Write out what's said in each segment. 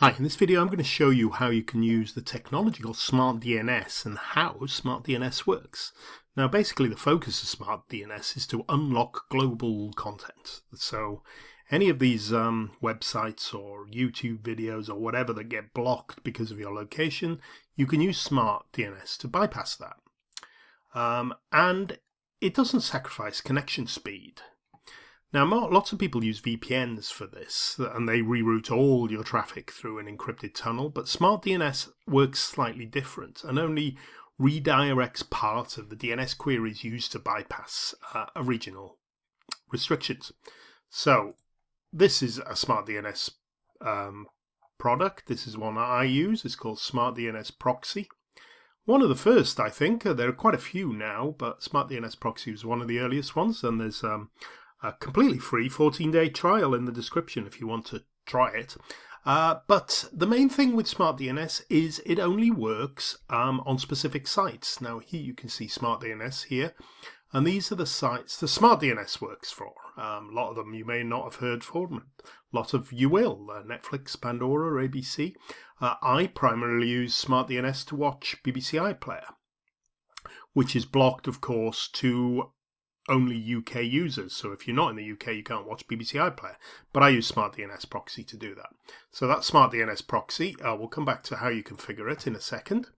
Hi, in this video I'm going to show you how you can use the technology called Smart DNS and how Smart DNS works. Now basically the focus of Smart DNS is to unlock global content. So any of these websites or YouTube videos or whatever that get blocked because of your location, you can use Smart DNS to bypass that. And it doesn't sacrifice connection speed. Now, lots of people use VPNs for this, and they reroute all your traffic through an encrypted tunnel, but Smart DNS works slightly different and only redirects part of the DNS queries used to bypass regional restrictions. So, this is a Smart DNS product. This is one that I use. It's called Smart DNS Proxy. One of the first, I think. There are quite a few now, but Smart DNS Proxy was one of the earliest ones, and there's a completely free 14-day trial in the description if you want to try it. But the main thing with Smart DNS is it only works on specific sites. Now here you can see Smart DNS here, and these are the sites the Smart DNS works for. A lot of them you may not have heard for, a lot of you will. Netflix, Pandora, ABC. I primarily use Smart DNS to watch BBC iPlayer, which is blocked, of course, to only UK users. So if you're not in the UK, you can't watch BBC iPlayer. But I use Smart DNS Proxy to do that. So that's Smart DNS Proxy. We'll come back to how you configure it in a second.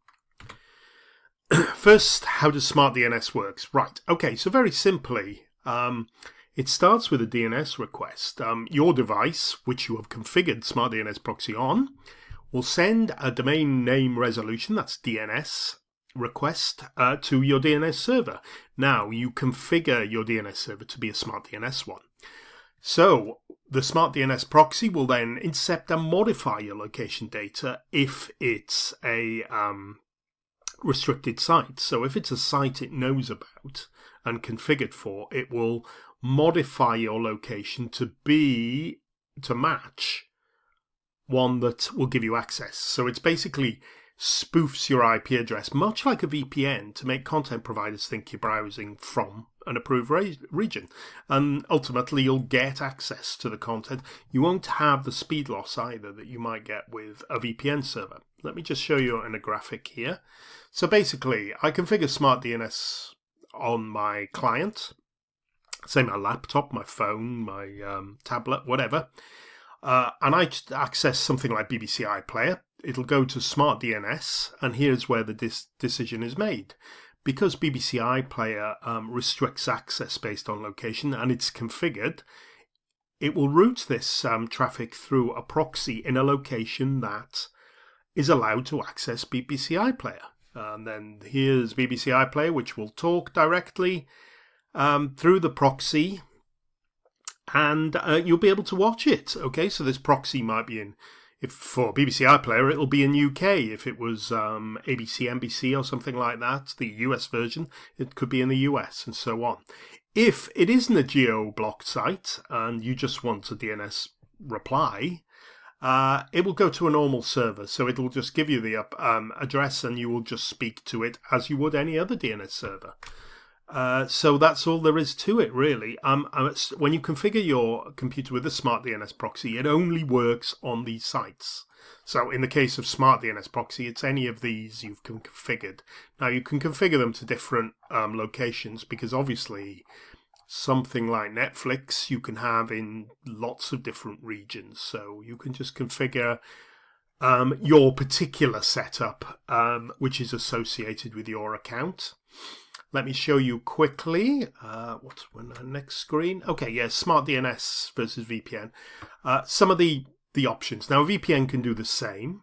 First, how does Smart DNS work? Right. Okay. So very simply, it starts with a DNS request. Your device, which you have configured Smart DNS Proxy on, will send a domain name resolution, that's DNS, request to your DNS server. Now you configure your DNS server to be a Smart DNS one. So the Smart DNS proxy will then intercept and modify your location data if it's a restricted site. So if it's a site it knows about and configured for, it will modify your location to match one that will give you access. So it's basically spoofs your IP address, much like a VPN, to make content providers think you're browsing from an approved region. And ultimately, you'll get access to the content. You won't have the speed loss either that you might get with a VPN server. Let me just show you in a graphic here. So basically, I configure Smart DNS on my client, say my laptop, my phone, my tablet, whatever. And I access something like BBC iPlayer. It'll go to Smart DNS, and here's where the decision is made. Because BBC iPlayer restricts access based on location and it's configured, it will route this traffic through a proxy in a location that is allowed to access BBC iPlayer. And then here's BBC iPlayer, which will talk directly through the proxy, and you'll be able to watch it. Okay, so this proxy might be in, if for BBC iPlayer, it'll be in UK. If it was ABC, NBC or something like that, the US version, it could be in the US and so on. If it isn't a geo-blocked site and you just want a DNS reply, it will go to a normal server. So it'll just give you the address and you will just speak to it as you would any other DNS server. So that's all there is to it, really. When you configure your computer with a Smart DNS proxy, it only works on these sites. So in the case of Smart DNS proxy, it's any of these you've configured. Now you can configure them to different locations, because obviously something like Netflix you can have in lots of different regions. So you can just configure your particular setup, which is associated with your account. Let me show you quickly. What's on the next screen? Okay, yes, Smart DNS versus VPN. Some of the options. Now, a VPN can do the same,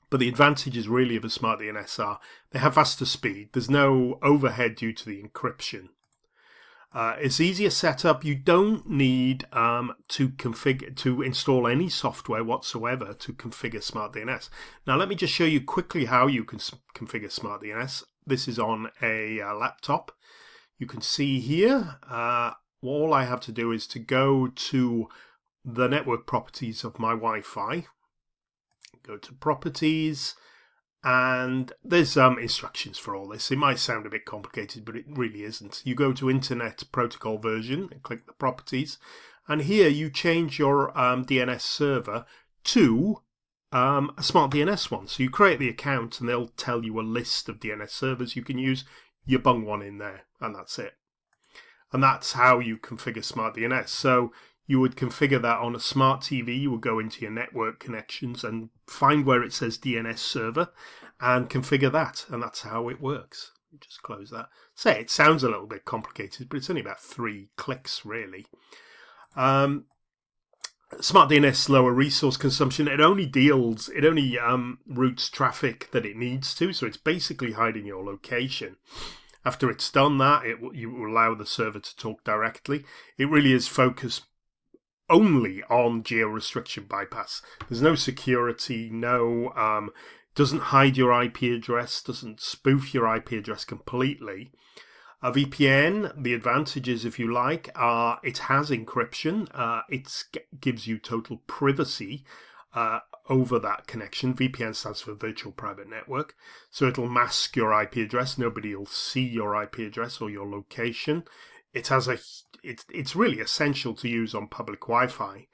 but the advantages really of a Smart DNS are they have faster speed. There's no overhead due to the encryption. It's easier setup. You don't need to install any software whatsoever to configure Smart DNS. Now, let me just show you quickly how you can configure Smart DNS. This is on a laptop. You can see here, all I have to do is to go to the network properties of my Wi-Fi. Go to properties, and there's instructions for all this. It might sound a bit complicated, but it really isn't. You go to Internet Protocol version and click the properties, and here you change your DNS server to a Smart DNS one. So you create the account and they'll tell you a list of DNS servers you can use. You bung one in there and that's it. And that's how you configure Smart DNS. So you would configure that on a smart TV. You would go into your network connections and find where it says DNS server and configure that. And that's how it works. Just close that. Say it sounds a little bit complicated, but it's only about 3 clicks really. Smart DNS lower resource consumption. It only routes traffic that it needs to, so it's basically hiding your location. After it's done that, you will allow the server to talk directly. It really is focused only on geo-restriction bypass. There's no security, doesn't hide your IP address, doesn't spoof your IP address completely. A VPN, the advantages, if you like, are it has encryption. It gives you total privacy over that connection. VPN stands for Virtual Private Network. So it'll mask your IP address. Nobody will see your IP address or your location. It's really essential to use on public Wi-Fi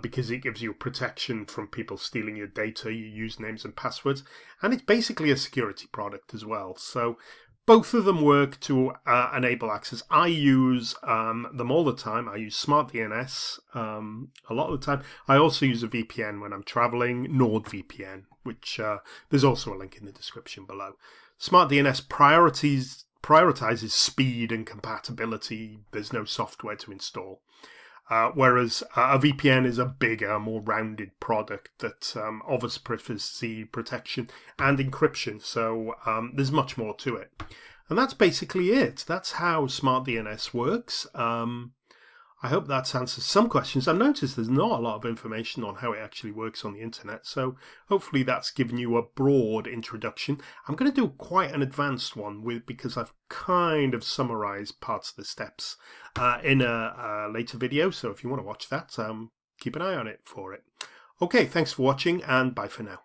because it gives you protection from people stealing your data, your usernames and passwords. And it's basically a security product as well. So both of them work to enable access. I use them all the time. I use Smart DNS a lot of the time. I also use a VPN when I'm traveling, NordVPN, which there's also a link in the description below. Smart DNS prioritizes speed and compatibility. There's no software to install. Whereas a VPN is a bigger, more rounded product that offers privacy protection and encryption. So there's much more to it. And that's basically it. That's how Smart DNS works. I hope that's answers some questions. I've noticed there's not a lot of information on how it actually works on the internet. So hopefully that's given you a broad introduction. I'm going to do quite an advanced one because I've kind of summarized parts of the steps in a later video. So if you want to watch that, keep an eye on it for it. Okay, thanks for watching and bye for now.